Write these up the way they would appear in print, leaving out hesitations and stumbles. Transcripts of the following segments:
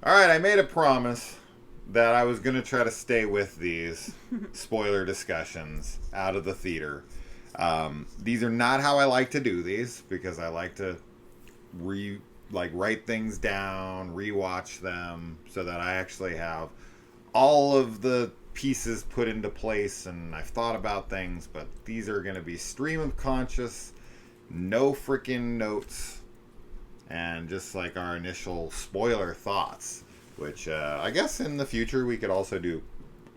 All right, I made a promise that I was going to try to stay with these spoiler discussions out of the theater. These are not how I like to do these because I like to write things down, rewatch them so that I actually have all of the pieces put into place and I've thought about things, but these are going to be stream of conscious, no freaking notes, and just like our initial spoiler thoughts, which I guess in the future we could also do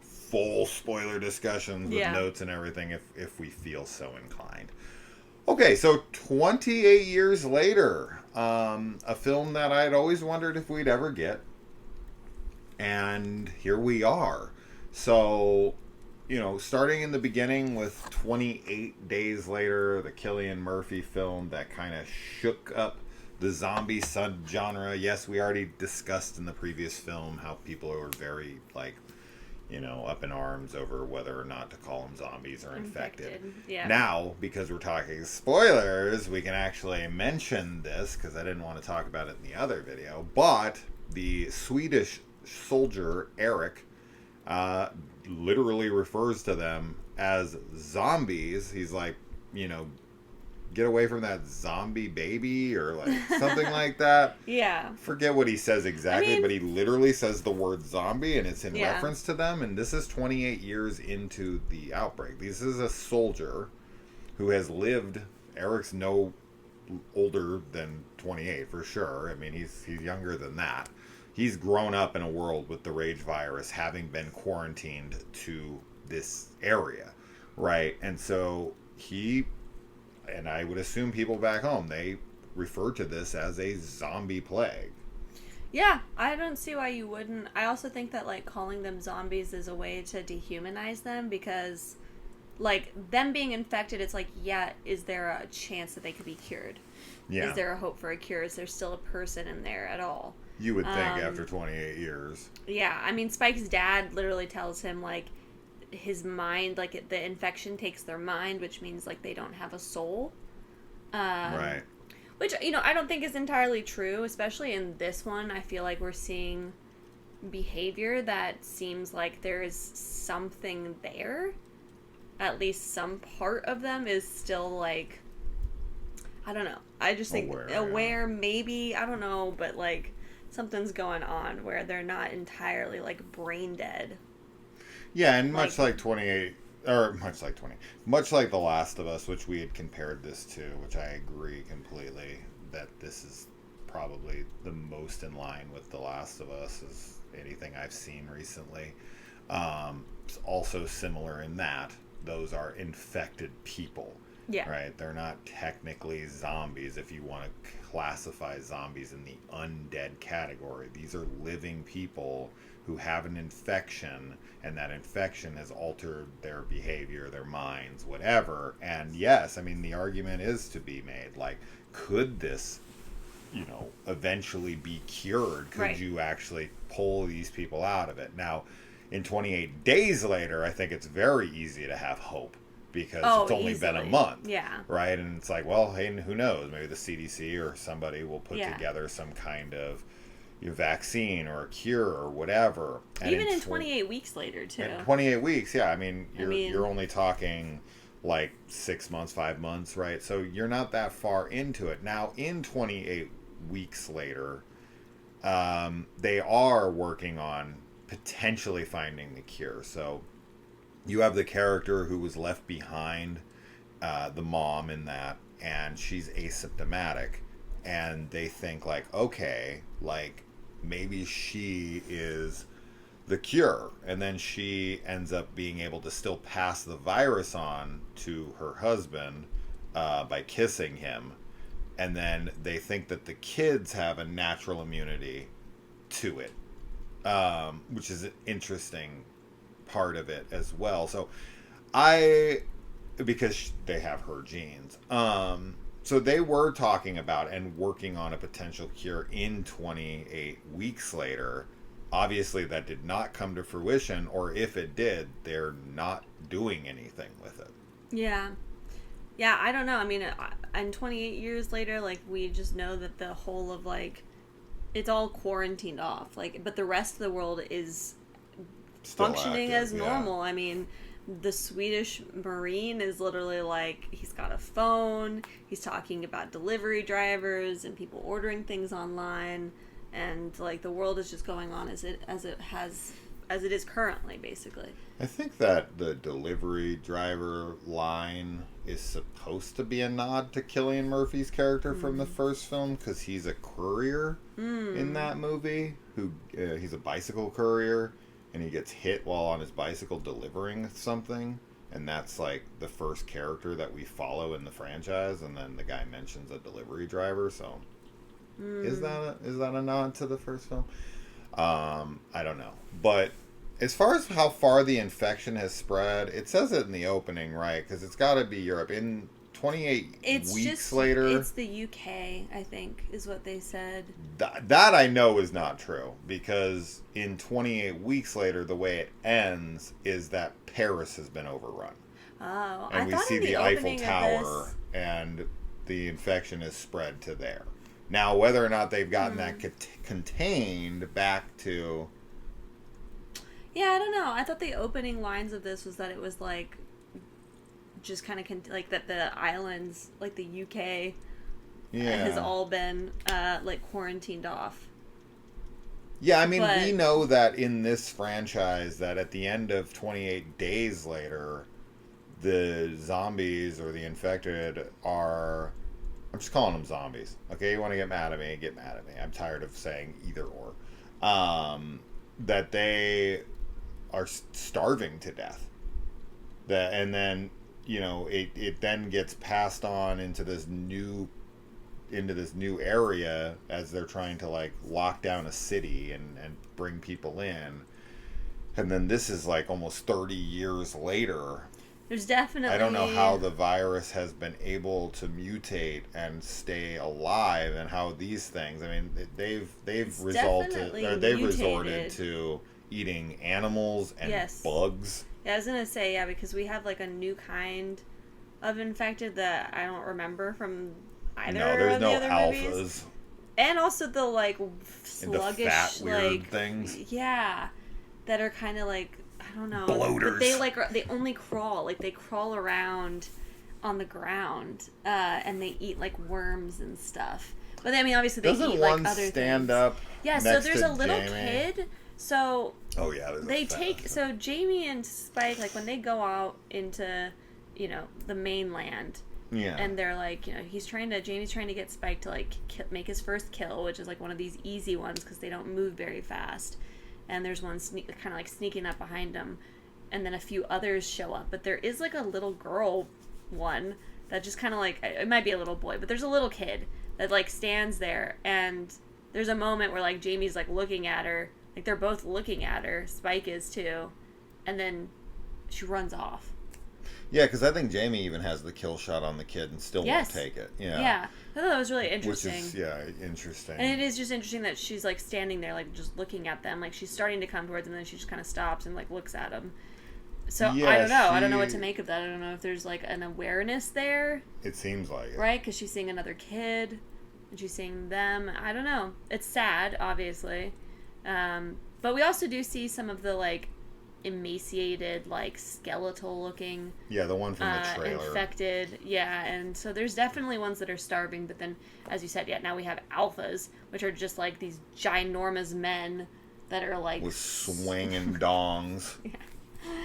full spoiler discussions with notes and everything if we feel so inclined. Okay, so 28 years later, a film that I'd always wondered if we'd ever get, and here we are. So, starting in the beginning with 28 Days Later, the Cillian Murphy film that kind of shook up the zombie subgenre. Yes, we already discussed in the previous film how people were very, up in arms over whether or not to call them zombies or infected. Yeah. Now, because we're talking spoilers, we can actually mention this because I didn't want to talk about it in the other video. But the Swedish soldier, Eric, literally refers to them as zombies. He's like, get away from that zombie baby or something like that. Yeah. Forget what he says exactly, but he literally says the word zombie and it's in reference to them. And this is 28 years into the outbreak. This is a soldier who has lived. Eric's no older than 28 for sure. I mean, he's younger than that. He's grown up in a world with the rage virus having been quarantined to this area, right? And so and I would assume people back home, they refer to this as a zombie plague. Yeah, I don't see why you wouldn't. I also think that, calling them zombies is a way to dehumanize them because, them being infected, it's is there a chance that they could be cured? Yeah. Is there a hope for a cure? Is there still a person in there at all? You would think after 28 years. Yeah, I mean, Spike's dad literally tells him, his mind, the infection takes their mind, which means they don't have a soul. Right. Which, I don't think is entirely true, especially in this one. I feel like we're seeing behavior that seems like there is something there. At least some part of them is still I don't know. I just think aware maybe, I don't know, but something's going on where they're not entirely brain dead. Yeah, and much like The Last of Us, which we had compared this to, which I agree completely that this is probably the most in line with The Last of Us as anything I've seen recently. It's also similar in that those are infected people. Yeah. Right? They're not technically zombies if you want to classify zombies in the undead category. These are living people who have an infection, and that infection has altered their behavior, their minds, whatever. And yes, I mean, the argument is to be made, could this, eventually be cured? Could you actually pull these people out of it? Now, in 28 days later, I think it's very easy to have hope because it's only been a month. Yeah. Right? And it's well, hey, who knows? Maybe the CDC or somebody will put together some kind of vaccine or a cure or whatever. And even in 28 weeks later, too. In 28 weeks, yeah. I mean, you're only talking 6 months, 5 months, right? So you're not that far into it. Now, in 28 weeks later, they are working on potentially finding the cure. So you have the character who was left behind, the mom in that, and she's asymptomatic. And they think okay, maybe she is the cure. And then she ends up being able to still pass the virus on to her husband by kissing him. And then they think that the kids have a natural immunity to it, which is an interesting part of it as well. So because they have her genes. So they were talking about and working on a potential cure in 28 weeks later. Obviously, that did not come to fruition, or if it did, they're not doing anything with it. Yeah. Yeah, I don't know. I mean, and 28 years later, we just know that the whole of, it's all quarantined off. Like, but the rest of the world is Still functioning active, as normal. I mean, the Swedish Marine is literally like, he's got a phone, he's talking about delivery drivers and people ordering things online, and like the world is just going on as it is currently, basically. I think that the delivery driver line is supposed to be a nod to Cillian Murphy's character from the first film, because he's a courier in that movie. He's a bicycle courier, and he gets hit while on his bicycle delivering something, and that's like the first character that we follow in the franchise. And then the guy mentions a delivery driver, so is that a nod to the first film? I don't know, but as far as how far the infection has spread, it says it in the opening, right? Because it's got to be Europe. In 28 weeks later... It's the UK, I think, is what they said. That I know is not true. Because in 28 weeks later, the way it ends is that Paris has been overrun. Oh, and we see the Eiffel Tower, and the infection is spread to there. Now, whether or not they've gotten that contained back to... Yeah, I don't know. I thought the opening lines of this was that it was like, just kind of like that the islands, like the UK, has all been like quarantined off. Yeah, I mean, we know that in this franchise that at the end of 28 days later, the zombies or the infected are... I'm just calling them zombies. Okay, you want to get mad at me, get mad at me. I'm tired of saying either or. That they are starving to death. And then, you know, it then gets passed on into this new area as they're trying to like lock down a city and bring people in. And then this is like almost 30 years later. There's definitely... I don't know how the virus has been able to mutate and stay alive, and how these things... I mean, they've resorted to eating animals and bugs. Yeah, I was gonna say, because we have like a new kind of infected that I don't remember from either of the other alphas. Movies. And also the like sluggish, the fat, weird like things. Yeah, that are kind of like, I don't know. Bloaters. But they only crawl. Like, they crawl around on the ground, and they eat like worms and stuff. But I mean, obviously they eat like other things. Stand up. Yeah. So there's a little kid. So oh yeah, they take so Jamie and Spike, like when they go out into, you know, the mainland. Yeah. And they're like, you know, Jamie's trying to get Spike to like make his first kill, which is like one of these easy ones because they don't move very fast. And there's one kind of like sneaking up behind him, and then a few others show up. But there is like a little girl one that just kind of like, it might be a little boy, but there's a little kid that like stands there, and there's a moment where like Jamie's like looking at her, like they're both looking at her, Spike is too, and then she runs off. Yeah, because I think Jamie even has the kill shot on the kid and still won't take it. Yeah. I thought that was really interesting. Which is, interesting. And it is just interesting that she's like standing there, like just looking at them, like she's starting to come towards them, and then she just kind of stops and like looks at them. So I don't know. I don't know what to make of that. I don't know if there's like an awareness there. It seems like it. Right? Because she's seeing another kid, and she's seeing them. I don't know. It's sad, obviously. But we also do see some of the like emaciated, like skeletal looking, the one from the trailer, infected, and so there's definitely ones that are starving, but then as you said, now we have alphas, which are just like these ginormous men that are like with swinging dongs.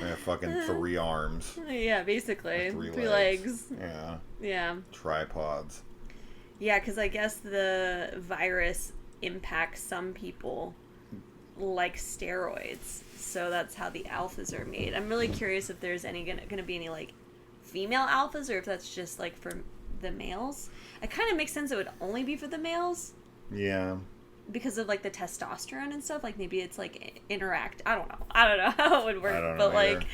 They have fucking 3 arms, basically 3 legs. Tripods. Because I guess the virus impacts some people like steroids. So that's how the alphas are made. I'm really curious if there's going to be any like female alphas, or if that's just like for the males. It kind of makes sense it would only be for the males. Yeah. Because of like the testosterone and stuff. Like maybe it's like interact. I don't know how it would work. But like,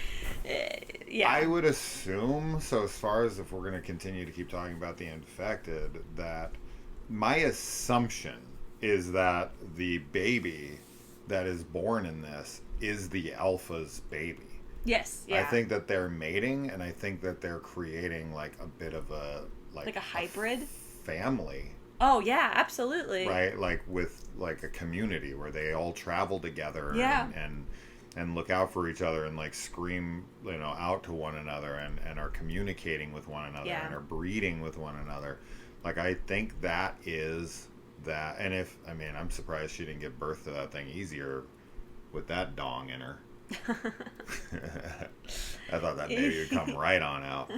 I would assume, so as far as if we're going to continue to keep talking about the infected, that my assumption is that the baby that is born in this is the alpha's baby. Yes, yeah. I think that they're mating, and I think that they're creating like a bit of a like a hybrid family. Oh yeah, absolutely. Right, like with like a community where they all travel together Yeah. and look out for each other and like scream, out to one another and are communicating with one another Yeah. and are breeding with one another. Like I think that is that, and I'm surprised she didn't give birth to that thing easier with that dong in her. I thought that baby would come right on out.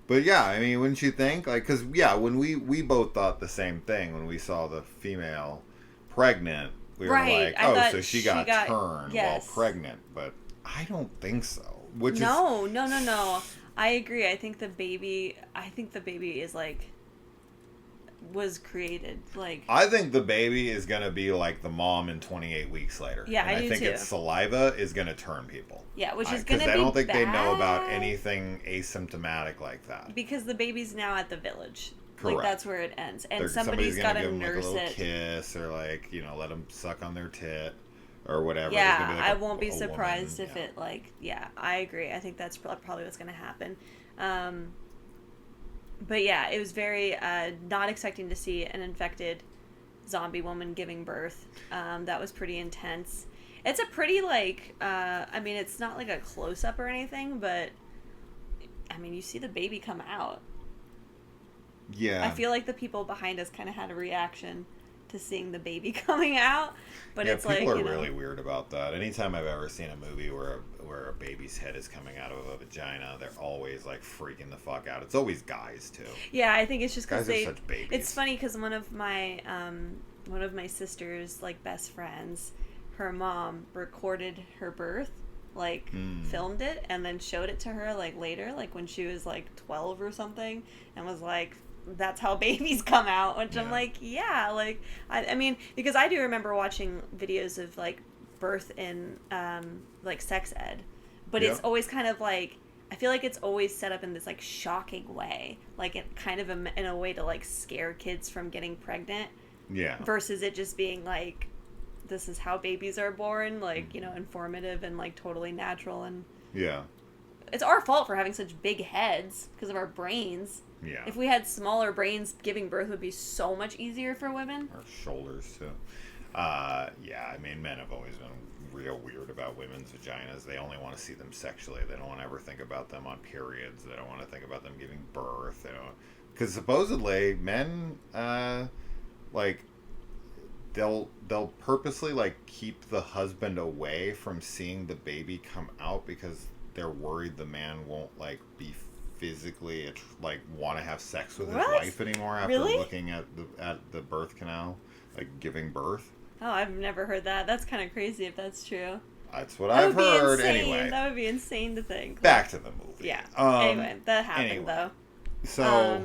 But yeah, I mean, wouldn't you think? Like, because, yeah, when we both thought the same thing when we saw the female pregnant, we were like, oh, so she got turned while pregnant. But I don't think so. No. I agree. I think the baby is like, was created like. I think the baby is going to be like the mom in 28 weeks later. Yeah, and I do think too. its saliva is going to turn people. Yeah, which is going to be because I don't think bad. they know about anything asymptomatic like that. Because the baby's now at the village. Correct. Like that's where it ends, and somebody's got to nurse like a it. Kiss or like let them suck on their tit or whatever. Yeah, I won't be surprised if it like. Yeah, I agree. I think that's probably what's going to happen. But yeah, it was very not expecting to see an infected zombie woman giving birth. That was pretty intense. It's a pretty like, it's not like a close up or anything, but you see the baby come out. Yeah. I feel like the people behind us kind of had a reaction to seeing the baby coming out, but it's like people are really weird about that. Anytime I've ever seen a movie where a baby's head is coming out of a vagina, they're always like freaking the fuck out. It's always guys too. Yeah, I think it's just because guys are such babies. It's funny because one of my sister's like best friends, her mom recorded her birth, like filmed it and then showed it to her like later, like when she was like 12 or something, and was like, that's how babies come out, which I'm like, yeah, like I mean, because I do remember watching videos of like birth in like sex ed, but it's always kind of like, I feel like it's always set up in this like shocking way, like it kind of in a way to like scare kids from getting pregnant, versus it just being like, this is how babies are born, like informative and like totally natural. And it's our fault for having such big heads because of our brains. Yeah. If we had smaller brains, giving birth would be so much easier for women. Or shoulders, too. Men have always been real weird about women's vaginas. They only want to see them sexually. They don't want to ever think about them on periods. They don't want to think about them giving birth. Because supposedly, men, they'll purposely, like, keep the husband away from seeing the baby come out because they're worried the man won't, like, be physically want to have sex with his wife anymore after looking at the birth canal, like giving birth. Oh, I've never heard that. That's kind of crazy if that's true. That's what I've heard. Anyway, that would be insane to think. Back to the movie. Yeah. Anyway, that happened though. So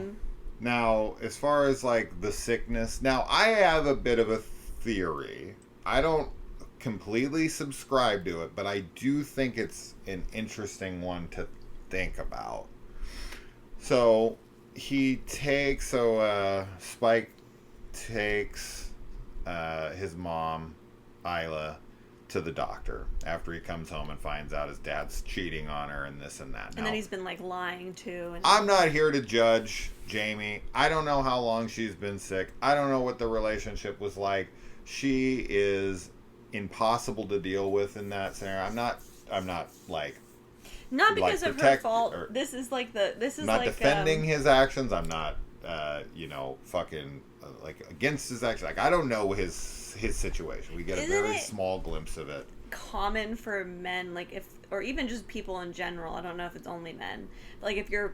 now, as far as like the sickness, now I have a bit of a theory. I don't completely subscribe to it, but I do think it's an interesting one to think about. So Spike takes his mom, Isla, to the doctor after he comes home and finds out his dad's cheating on her and this and that. And then he's been like lying too. And I'm not here to judge Jamie. I don't know how long she's been sick. I don't know what the relationship was like. She is impossible to deal with in that scenario. I'm not like. Not because of her fault. This is not defending his actions. I'm not, fucking against his actions. Like I don't know his situation. We get a very small glimpse of it. Common for men, or even just people in general. I don't know if it's only men. But if your,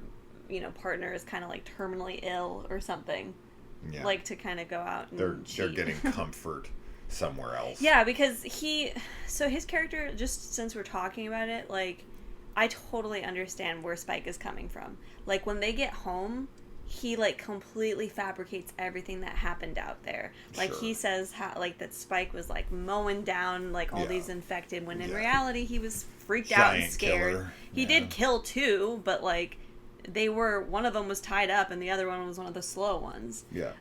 partner is kind of like terminally ill or something, to kind of go out and they're getting comfort somewhere else. Yeah, because his character, just since we're talking about it, I totally understand where Spike is coming from. Like, when they get home, he, completely fabricates everything that happened out there. He says how, that Spike was, mowing down, all these infected, when in reality he was freaked out and scared. Killer. He did kill two, but, one of them was tied up and the other one was one of the slow ones. Yeah.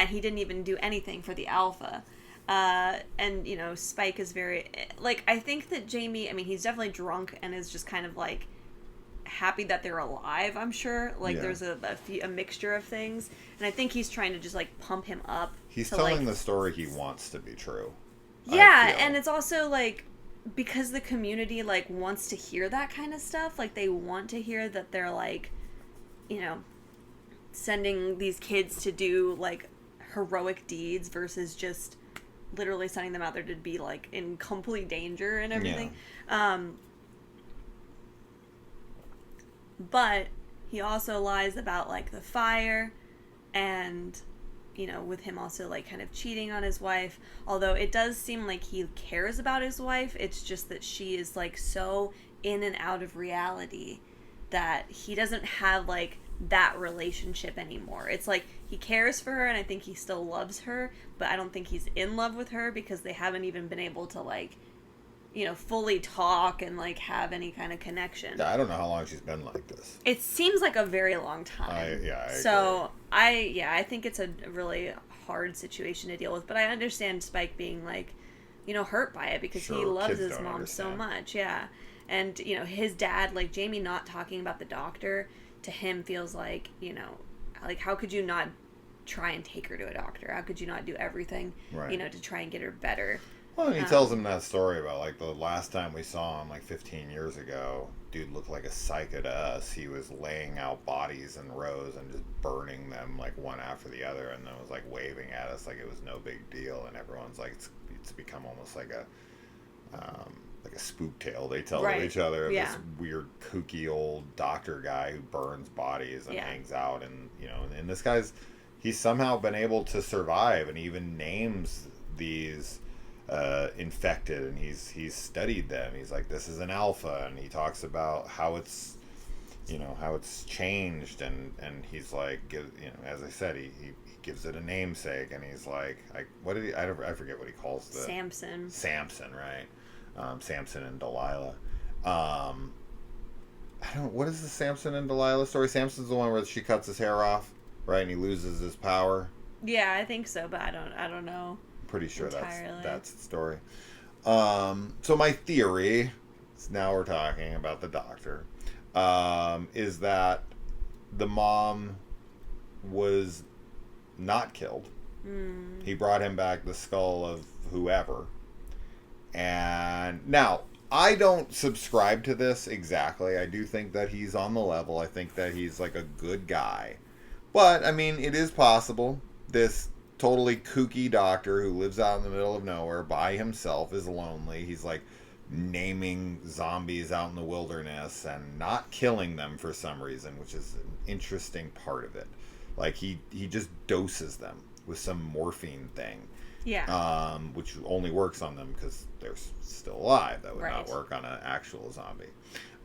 He didn't even do anything for the alpha. And Spike is very I think that Jamie, he's definitely drunk and is just kind of happy that they're alive, I'm sure. Like, Yeah. there's a mixture of things. And I think he's trying to just, like, pump him up. He's to, telling like, the story he wants to be true. Yeah, and it's also, like, because the community, like, wants to hear that kind of stuff. Like, they want to hear that they're, like, you know, sending these kids to do, like, heroic deeds versus just literally sending them out there to be, like, in complete danger and everything. Yeah. But he also lies about, like, the fire and, you know, with him also, like, kind of cheating on his wife. Although it does seem like he cares about his wife. It's just that she is, like, so in and out of reality that he doesn't have, like, that relationship anymore. It's like he cares for her and I think he still loves her, but I don't think he's in love with her because they haven't even been able to, like, you know, fully talk and, like, have any kind of connection. I don't know how long she's been like this. It seems like a very long time. I agree. I think it's a really hard situation to deal with, but I understand Spike being, like, you know, hurt by it because he loves his mom so much. Yeah. And, you know, his dad, like, Jamie not talking about the doctor to him feels like, you know, like, how could you not try and take her to a doctor? How could you not do everything, you know, to try and get her better? Well, and he tells him that story about, like, the last time we saw him, like, 15 years ago, dude looked like a psycho to us. He was laying out bodies in rows and just burning them, like, one after the other, and then was, like, waving at us like it was no big deal, and everyone's like, it's become almost like a spook tale they tell to each other. Yeah. This weird, kooky old doctor guy who burns bodies and hangs out, and, you know, and this guy's, he's somehow been able to survive, and even names these infected, and he's studied them. He's like, this is an alpha, and he talks about how it's, you know, how it's changed, and he's like, you know, as I said, he gives it a namesake, and he's like, what did he? I forget what he calls the Samson, right? Samson and Delilah. I don't. What is the Samson and Delilah story? Samson's the one where she cuts his hair off, right, and he loses his power. Yeah, I think so, but I don't know. Pretty sure entirely. That's the story. So my theory, now we're talking about the doctor, is that the mom was not killed. He brought him back the skull of whoever. And now, I don't subscribe to this exactly. I do think that he's on the level. I think that he's, like, a good guy. But, I mean, it is possible. This totally kooky doctor who lives out in the middle of nowhere by himself is lonely. He's, like, naming zombies out in the wilderness and not killing them for some reason, which is an interesting part of it. Like, he just doses them with some morphine thing. Yeah. Which only works on them because they're still alive. That would not work on an actual zombie.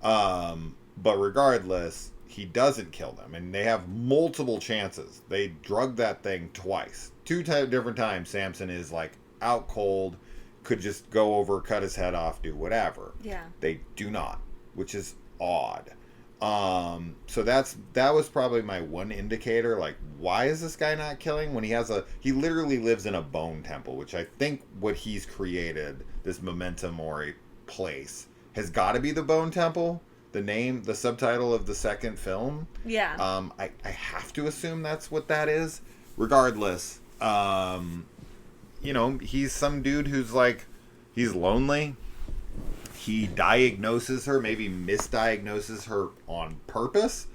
But regardless, he doesn't kill them, and they have multiple chances. They drug that thing twice. Two different times, Samson is, like, out cold, could just go over, cut his head off, do whatever. Yeah. They do not, which is odd. So that was probably my one indicator, like, why is this guy not killing when he literally lives in a bone temple, which I think what he's created, this Memento Mori place, has got to be the bone temple. The subtitle of the second film. Yeah. I have to assume that's what that is. Regardless, you know, he's some dude who's, like, he's lonely. He diagnoses her, maybe misdiagnoses her on purpose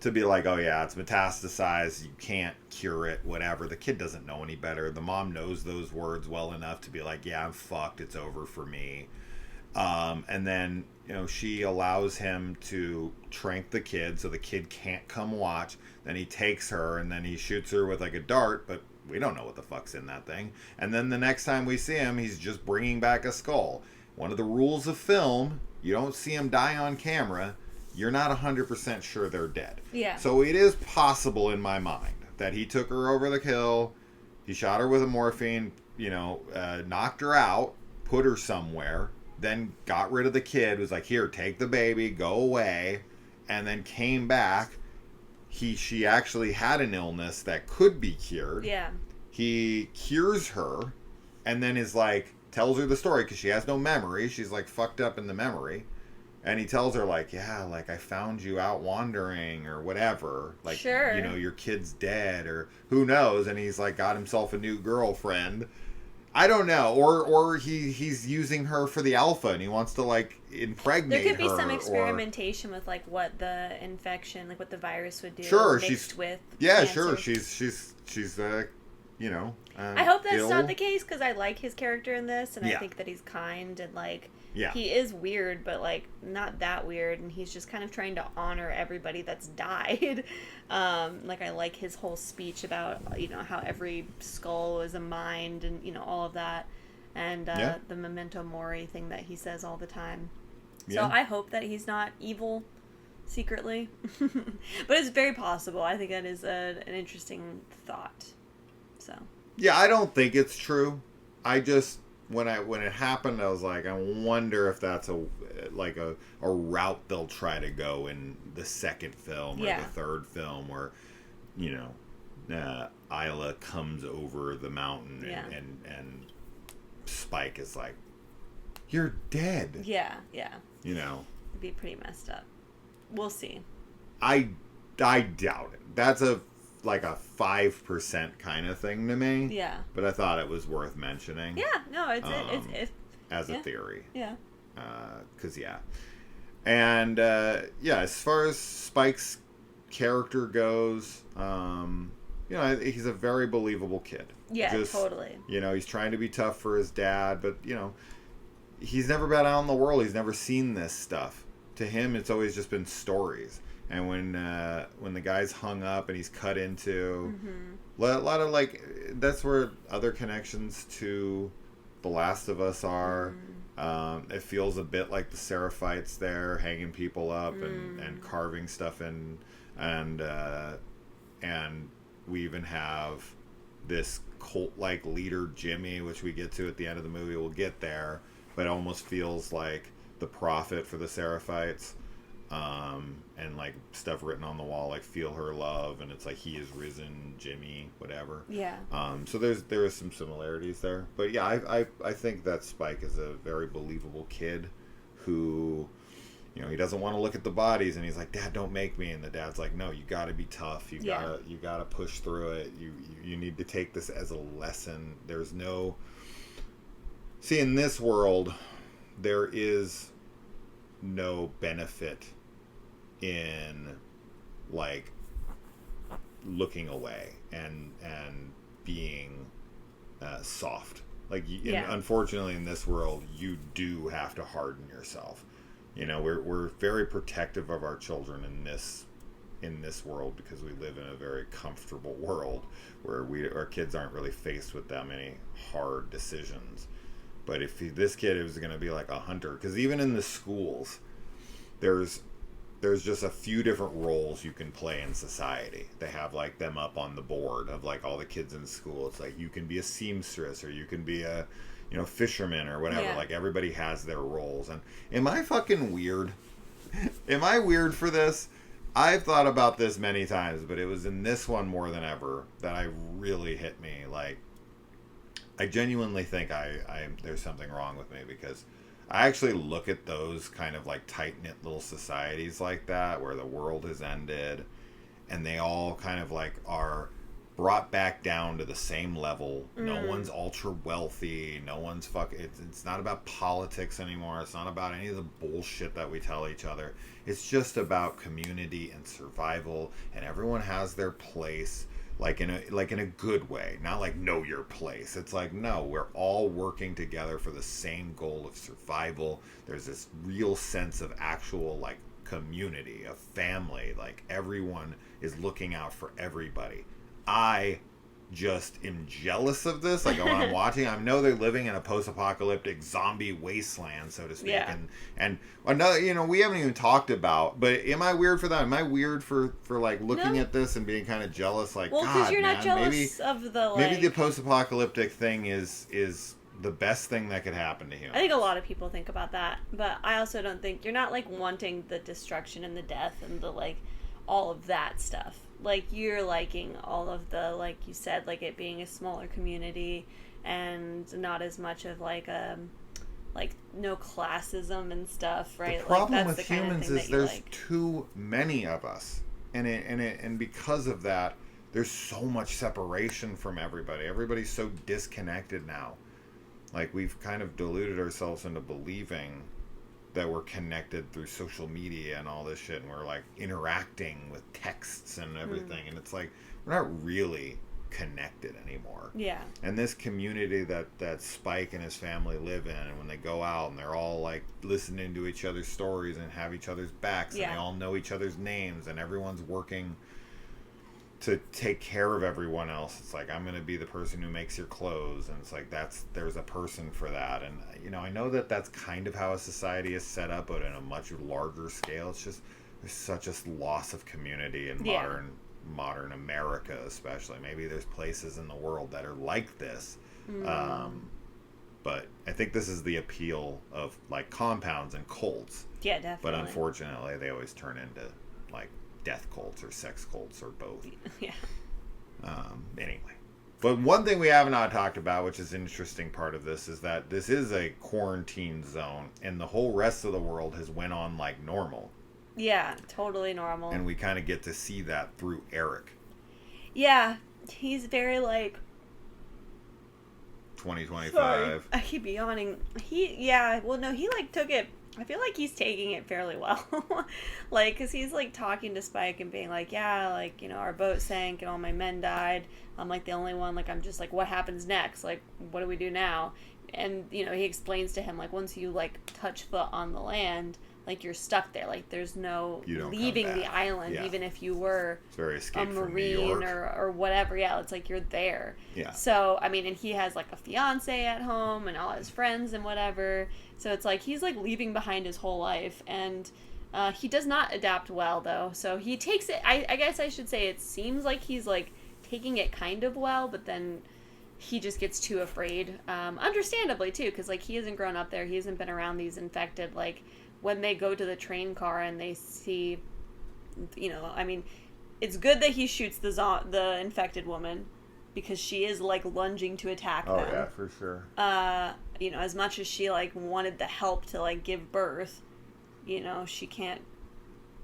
to be like, oh yeah, it's metastasized, you can't cure it, whatever. The kid doesn't know any better. The mom knows those words well enough to be like, yeah, I'm fucked, it's over for me. And then, you know, she allows him to trank the kid so the kid can't come watch. Then he takes her and then he shoots her with, like, a dart, but we don't know what the fuck's in that thing. And then the next time we see him, he's just bringing back a skull. One of the rules of film, you don't see him die on camera, you're not 100% sure they're dead. Yeah. So it is possible in my mind that he took her over the hill, he shot her with a morphine, you know, knocked her out, put her somewhere, then got rid of the kid, was like, here, take the baby, go away, and then came back. She actually had an illness that could be cured. Yeah. He cures her, and then is like, tells her the story because she has no memory. She's, like, fucked up in the memory. And he tells her, like, yeah, like, I found you out wandering or whatever. Like, sure. you know, your kid's dead or who knows. And he's, like, got himself a new girlfriend. I don't know. Or he's using her for the alpha and he wants to, like, impregnate her. There could be some experimentation with, like, what the infection, like, what the virus would do. Sure. Mixed with yeah, cancer. sure. She's you know. I hope that's ill. not the case because I like his character in this and Yeah. I think that he's kind and, like, Yeah. he is weird, but, like, not that weird, and he's just kind of trying to honor everybody that's died. Like, I like his whole speech about, you know, how every skull is a mind and, you know, all of that. And the memento mori thing that he says all the time. So I hope that he's not evil secretly. But it's very possible. I think that is an interesting thought. So. Yeah, I don't think it's true. I just... When it happened, I was like, I wonder if that's a route they'll try to go in the second film or the third film, where, you know, Isla comes over the mountain and Spike is like, "You're dead." Yeah. You know, it'd be pretty messed up. We'll see. I doubt it. That's a 5% kind of thing to me. Yeah. But I thought it was worth mentioning. Yeah, no, it's as a theory. Yeah. And as far as Spike's character goes, you know, he's a very believable kid. Yeah, totally. You know, he's trying to be tough for his dad, but, you know, he's never been out in the world. He's never seen this stuff. To him, it's always just been stories. And when the guy's hung up and he's cut into, a lot of, like, that's where other connections to The Last of Us are. It feels a bit like the Seraphites there, hanging people up and carving stuff in, and we even have this cult-like leader Jimmy, which we get to at the end of the movie. We'll get there, but it almost feels like the prophet for the Seraphites. And like stuff written on the wall like "Feel her love," and it's like "He is risen, Jimmy," whatever. Yeah. So there is some similarities there, but yeah, I think that Spike is a very believable kid who, you know, he doesn't want to look at the bodies, and he's like, "Dad, don't make me," and the dad's like, "No, you got to be tough. You gotta push through it. You need to take this as a lesson. There's no see in this world, there is no benefit in like looking away and being soft. Like, unfortunately, in this world, you do have to harden yourself. You know, we're very protective of our children in this world because we live in a very comfortable world where our kids aren't really faced with that many hard decisions. But if this kid was going to be like a hunter, because even in the schools, there's just a few different roles you can play in society. They have like them up on the board of like all the kids in school. It's like you can be a seamstress or you can be a, you know, fisherman or whatever. Yeah. Like everybody has their roles. And am I fucking weird? Am I weird for this? I've thought about this many times, but it was in this one more than ever that I really hit me. Like, I genuinely think there's something wrong with me because I actually look at those kind of like tight-knit little societies like that where the world has ended and they all kind of like are brought back down to the same level. No one's ultra wealthy. No one's it's not about politics anymore. It's not about any of the bullshit that we tell each other. It's just about community and survival, and everyone has their place. Like in a good way, not like know your place. It's like, no, we're all working together for the same goal of survival. There's this real sense of actual like community, of family. Like everyone is looking out for everybody. I just am jealous of this. Like when I'm watching, I know they're living in a post-apocalyptic zombie wasteland, so to speak. Yeah. And another, you know, we haven't even talked about, but am I weird for that? Am I weird for like looking at this and being kind of jealous? Like, well, because you're not jealous of the like... Maybe the post-apocalyptic thing is the best thing that could happen to humans. I think a lot of people think about that, but I also don't think you're not like wanting the destruction and the death and the like all of that stuff. Like, you're liking all of the, like you said, like it being a smaller community and not as much of like like no classism and stuff, right? The problem like, with humans is there's too many of us, and because of that, there's so much separation from everybody. Everybody's so disconnected now. Like, we've kind of deluded ourselves into believing that we're connected through social media and all this shit, and we're like interacting with texts and everything, and it's like we're not really connected anymore. Yeah. And this community that Spike and his family live in, and when they go out and they're all like listening to each other's stories and have each other's backs, and they all know each other's names, and everyone's working to take care of everyone else. It's like, I'm going to be the person who makes your clothes, and it's like there's a person for that. And I know that that's kind of how a society is set up, but in a much larger scale. It's just there's such a loss of community in modern America, especially. Maybe there's places in the world that are like this, but I think this is the appeal of like compounds and cults. Yeah, definitely. But unfortunately, they always turn into like death cults or sex cults or both. Yeah. Anyway, but one thing we have not talked about, which is an interesting part of this, is that this is a quarantine zone, and the whole rest of the world has went on like normal. Yeah, totally normal. And we kind of get to see that through Eric. Yeah, he's very like 2025. Sorry, I keep yawning. He like took it. I feel like he's taking it fairly well. Like, because he's like talking to Spike and being like, yeah, like, our boat sank and all my men died. I'm like the only one. Like, I'm just like, what happens next? Like, what do we do now? And he explains to him, like, once you like touch foot on the land, like, you're stuck there. Like, there's no leaving the island, even if you were a Marine or whatever. Yeah, it's like you're there. Yeah. So, I mean, and he has, like, a fiance at home and all his friends and whatever. So it's like he's, like, leaving behind his whole life. And he does not adapt well, though. So he takes it, I guess I should say, it seems like he's, like, taking it kind of well, but then he just gets too afraid. Understandably, too, because, like, he hasn't grown up there. He hasn't been around these infected, like, when they go to the train car and they see, I mean, it's good that he shoots the infected woman, because she is like lunging to attack them. Oh yeah, for sure. As much as she like wanted the help to like give birth, she can't.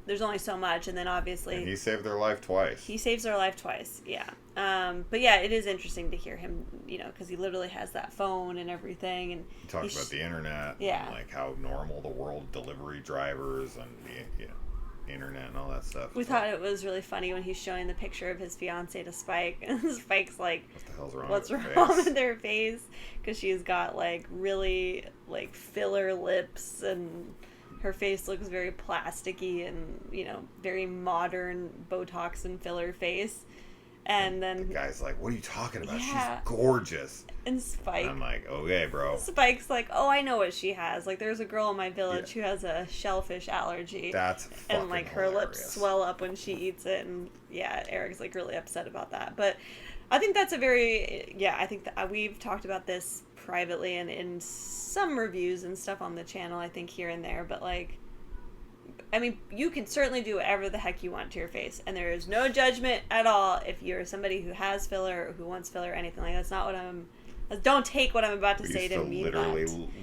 There's only so much, and then obviously and he saved their life twice. He saves their life twice, yeah. But yeah, it is interesting to hear him, because he literally has that phone and everything, and he talks about the internet, yeah, and like how normal the world delivery drivers and the internet and all that stuff. We thought it was really funny when he's showing the picture of his fiance to Spike, and Spike's like, "What the hell's wrong? What's wrong with their face?" Because she's got like really like filler lips, and her face looks very plasticky and very modern Botox and filler face. And then the guy's like, "What are you talking about? Yeah. She's gorgeous." And Spike, and I'm like, "Okay, bro." Spike's like, "Oh, I know what she has. Like, there's a girl in my village who has a shellfish allergy. That's fucking and like her hilarious. lips swell up when she eats it." And yeah, Eric's like really upset about that. But I think that's I think that we've talked about this privately and in some reviews and stuff on the channel, I think here and there. But like, I mean, you can certainly do whatever the heck you want to your face, and there is no judgment at all if you're somebody who has filler or who wants filler or anything like that. That's not what I'm. Don't take what I'm about to say to mean that.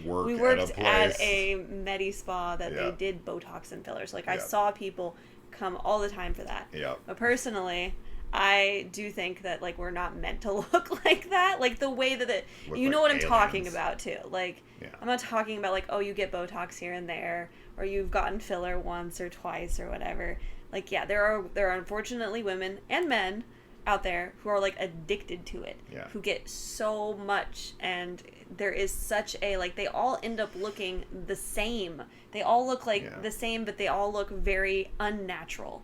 We worked at a med spa that they did Botox and fillers. Like, I saw people come all the time for that. Yeah. But personally, I do think that, like, we're not meant to look like that. Like, the way that it... You know what I'm talking about, too. Like, I'm not talking about, like, oh, you get Botox here and there, or you've gotten filler once or twice or whatever. Like, yeah, there are unfortunately women and men out there who are like addicted to it, who get so much, and there is such a like they all end up looking the same. They all look like the same, but they all look very unnatural.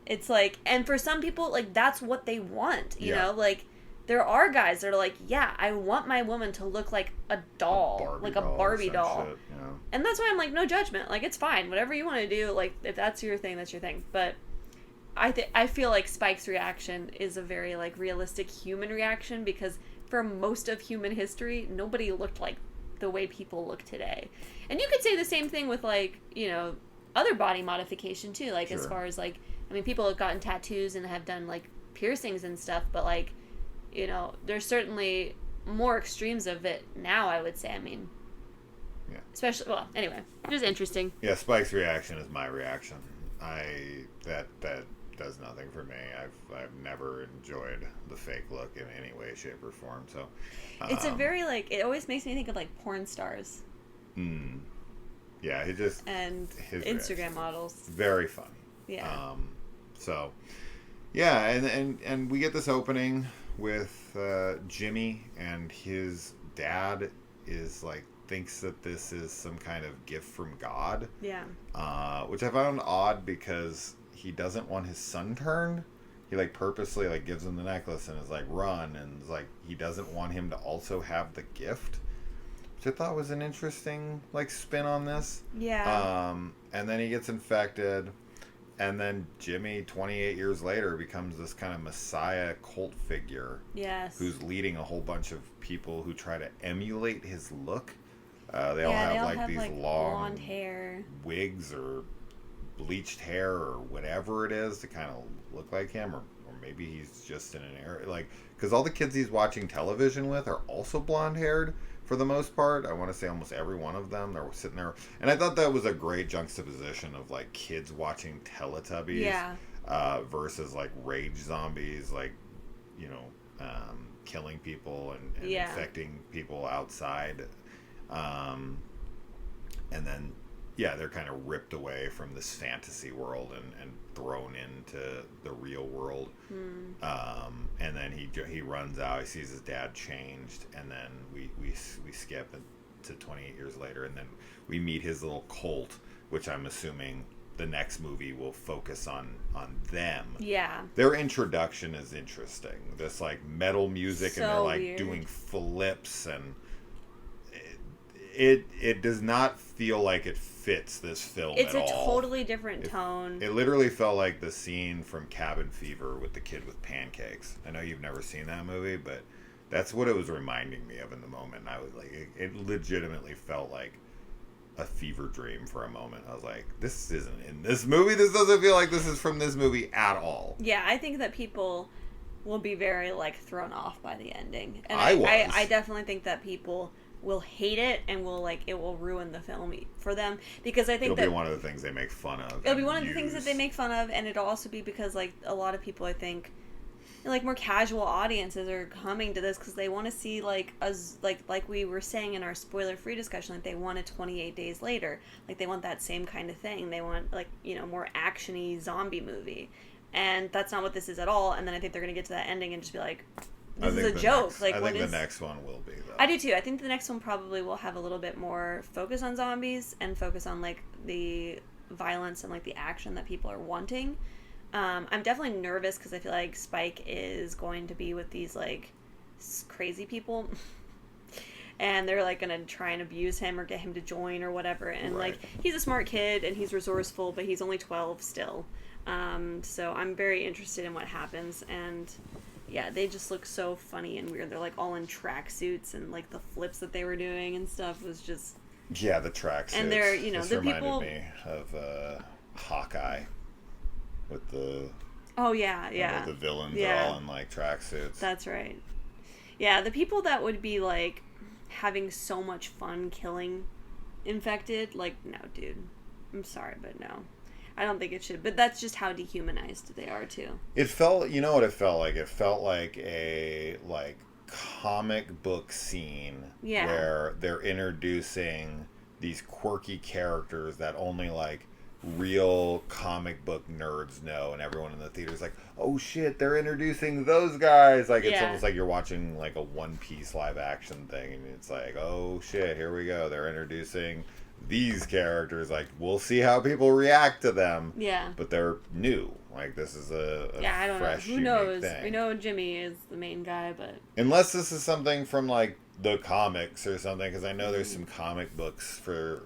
It's like, and for some people, like, that's what they want, you know, like there are guys that are like, yeah, I want my woman to look like a doll, like a Barbie doll. Shit, you know? And that's why I'm like, no judgment. Like, it's fine. Whatever you want to do, like, if that's your thing, that's your thing. But I feel like Spike's reaction is a very, like, realistic human reaction, because for most of human history, nobody looked like the way people look today. And you could say the same thing with, like, other body modification, too. Like, as far as, like, I mean, people have gotten tattoos and have done, like, piercings and stuff, but, like, there's certainly more extremes of it now, I would say. I mean, Especially, well, anyway, just interesting. Yeah, Spike's reaction is my reaction. That does nothing for me. I've never enjoyed the fake look in any way, shape, or form. So it's a very like it always makes me think of like porn stars. Yeah, he just and his Instagram models. Very funny. Yeah. So yeah, and we get this opening with Jimmy, and his dad is like thinks that this is some kind of gift from God. Yeah. Which I found odd because he doesn't want his son turned. He like purposely like gives him the necklace and is like run, and is like he doesn't want him to also have the gift, which I thought was an interesting like spin on this. Yeah. And then he gets infected, and then Jimmy 28 years later becomes this kind of messiah cult figure. Yes. Who's leading a whole bunch of people who try to emulate his look. They all have these long blonde hair, wigs or bleached hair or whatever it is to kind of look like him, or maybe he's just in an area like because all the kids he's watching television with are also blonde haired for the most part. I want to say almost every one of them. They're sitting there, and I thought that was a great juxtaposition of like kids watching Teletubbies versus like rage zombies, like killing people and infecting people outside. And then they're kind of ripped away from this fantasy world and thrown into the real world. And then he runs out, he sees his dad changed, and then we skip to 28 years later, and then we meet his little cult, which I'm assuming the next movie will focus on them. Yeah. Their introduction is interesting. This like metal music, so and they're like weird. Doing flips, and it does not feel like it fits this film it's at all. It's a totally different tone. It literally felt like the scene from Cabin Fever with the kid with pancakes. I know you've never seen that movie, but that's what it was reminding me of in the moment. I was like, it legitimately felt like a fever dream for a moment. I was like, this isn't in this movie. This doesn't feel like this is from this movie at all. Yeah, I think that people will be very like thrown off by the ending. And I definitely think that people will hate it and it will ruin the film for them, because I think it'll be one of the things they make fun of. It'll be one of the things that they make fun of, and it'll also be because like a lot of people, I think, like more casual audiences are coming to this because they want to see like we were saying in our spoiler-free discussion, like they want a 28 Days Later, like they want that same kind of thing. They want like more actiony zombie movie, and that's not what this is at all. And then I think they're gonna get to that ending and just be like, this is a joke. I think the next one will be, though. I do too. I think the next one probably will have a little bit more focus on zombies and focus on like the violence and like the action that people are wanting. I'm definitely nervous because I feel like Spike is going to be with these like crazy people, and they're like gonna try and abuse him or get him to join or whatever. And like he's a smart kid and he's resourceful, but he's only 12 still. So I'm very interested in what happens. And yeah, they just look so funny and weird. They're like all in tracksuits, and like the flips that they were doing and stuff was just the tracksuits. And they're this the reminded people me of Hawkeye with the the villains are all in like tracksuits. That's right. Yeah, the people that would be like having so much fun killing infected, like, no, dude, I'm sorry, but no. I don't think it should, but that's just how dehumanized they are too. It felt, you know what it felt like? It felt like a comic book scene where they're introducing these quirky characters that only like real comic book nerds know, and everyone in the theater is like, oh shit, they're introducing those guys. Like it's almost like you're watching like a One Piece live action thing, and it's like, oh shit, here we go, they're introducing these characters, like we'll see how people react to them. Yeah. But they're new. Like this is a I don't fresh, know. Who knows? Thing. We know Jimmy is the main guy, but unless this is something from like the comics or something, because I know there's some comic books for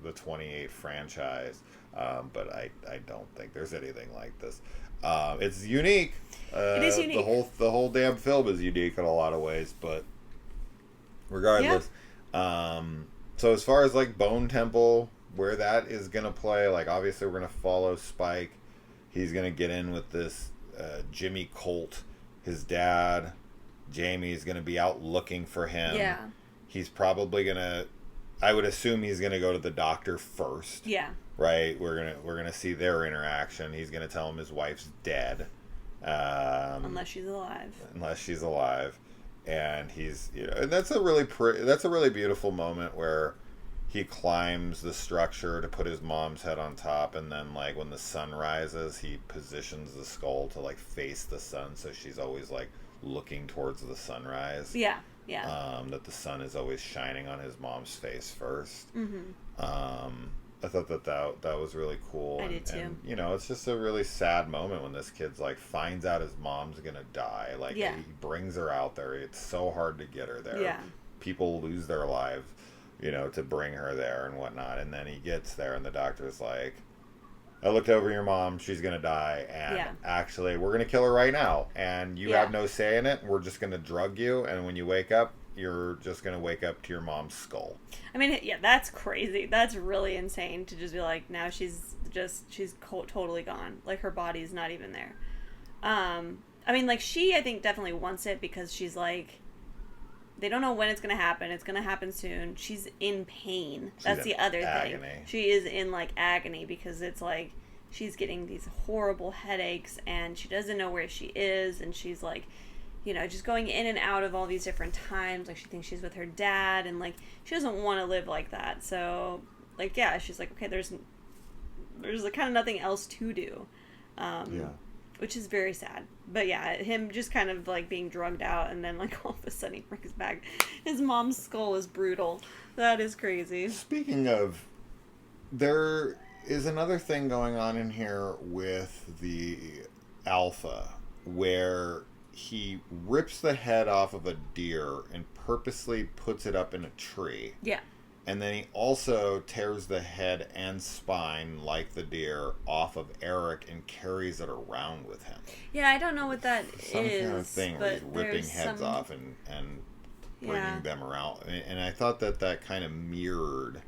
the 28 franchise, but I don't think there's anything like this. It's unique. It is unique. The whole damn film is unique in a lot of ways, but regardless. Yeah. So as far as like Bone Temple, where that is going to play, like obviously we're going to follow Spike. He's going to get in with this Jimmy Colt. His dad, Jamie, is going to be out looking for him. Yeah. He's probably going to I would assume he's gonna go to the doctor first. Yeah. Right. We're gonna see their interaction. He's gonna tell him his wife's dead. Unless she's alive. Unless she's alive, and he's and that's a really beautiful moment where he climbs the structure to put his mom's head on top, and then like when the sun rises, he positions the skull to like face the sun, so she's always like looking towards the sunrise. Yeah. Yeah. That the sun is always shining on his mom's face first. Mm-hmm. I thought that was really cool. I did too. And, it's just a really sad moment when this kid's like finds out his mom's gonna die. Like he brings her out there. It's so hard to get her there. Yeah. People lose their lives, to bring her there and whatnot. And then he gets there, and the doctor's like, "I looked over your mom. She's gonna die, and actually, we're gonna kill her right now. And you have no say in it. We're just gonna drug you. And when you wake up, you're just going to wake up to your mom's skull." I mean, yeah, that's crazy. That's really insane to just be like, now she's totally gone. Like, her body's not even there. I mean, like, I think definitely wants it because she's like, they don't know when it's going to happen. It's going to happen soon. She's in pain. That's the other thing. She is in, like, agony because it's like, she's getting these horrible headaches and she doesn't know where she is, and she's like, just going in and out of all these different times. Like, she thinks she's with her dad, and, like, she doesn't want to live like that. So, like, yeah, she's like, okay, there's kind of nothing else to do. Which is very sad. But, yeah, him just kind of, like, being drugged out, and then, like, all of a sudden he brings back his mom's skull is brutal. That is crazy. Speaking of, there is another thing going on in here with the alpha, where he rips the head off of a deer and purposely puts it up in a tree. Yeah. And then he also tears the head and spine, like the deer, off of Eric and carries it around with him. Yeah, I don't know what that Some is. kind of thing where he's ripping heads off and bringing them around. And I thought that kind of mirrored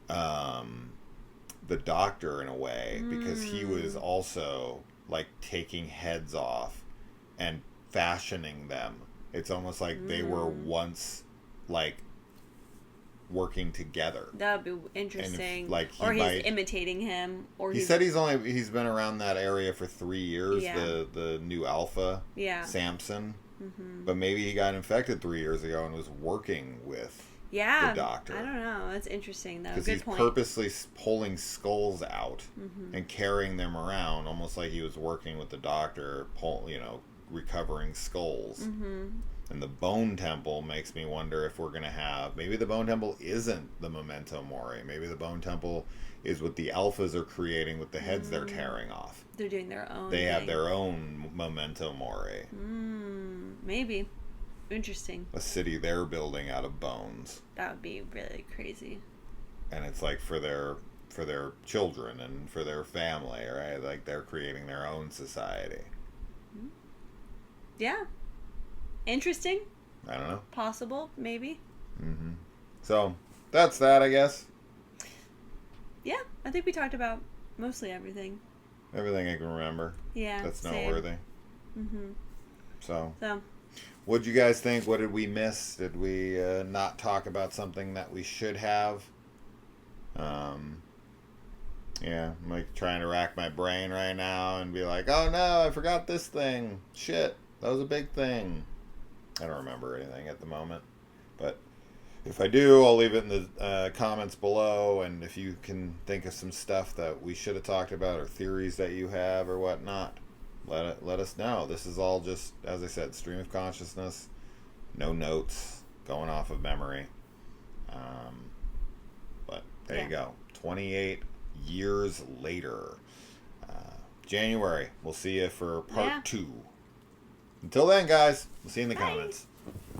the doctor in a way, because he was also like taking heads off and fashioning them. It's almost like they were once like working together. That would be interesting. If, or he's imitating him. Or he said he's been around that area for 3 years. Yeah. The new alpha. Yeah. Samson. Mm-hmm. But maybe he got infected 3 years ago and was working with the doctor. I don't know. That's interesting though. Because Good he's point. purposely pulling skulls out and carrying them around, almost like he was working with the doctor, recovering skulls. Mm-hmm. And the Bone Temple makes me wonder if we're going to have... Maybe the Bone Temple isn't the Memento Mori. Maybe the Bone Temple is what the Alphas are creating with the heads they're tearing off. They're doing their own They have their own Memento Mori. Maybe. Interesting. A city they're building out of bones. That would be really crazy. And it's like for their children and for their family, right? Like they're creating their own society. Yeah. Interesting. I don't know. Possible, maybe. Mm-hmm. So, that's that, I guess. Yeah, I think we talked about mostly everything. Everything I can remember. Yeah, that's same. noteworthy. Mm-hmm. So, what'd you guys think? What did we miss? Did we not talk about something that we should have? Yeah, I'm like trying to rack my brain right now and be like, oh no, I forgot this thing. Shit, that was a big thing. I don't remember anything at the moment, but if I do, I'll leave it in the comments below. And if you can think of some stuff that we should have talked about or theories that you have or whatnot, let us know. This is all just, as I said, stream of consciousness, no notes, going off of memory. But there you go. 28 years later, January. We'll see you for part 2. Until then, guys, we'll see you in the comments.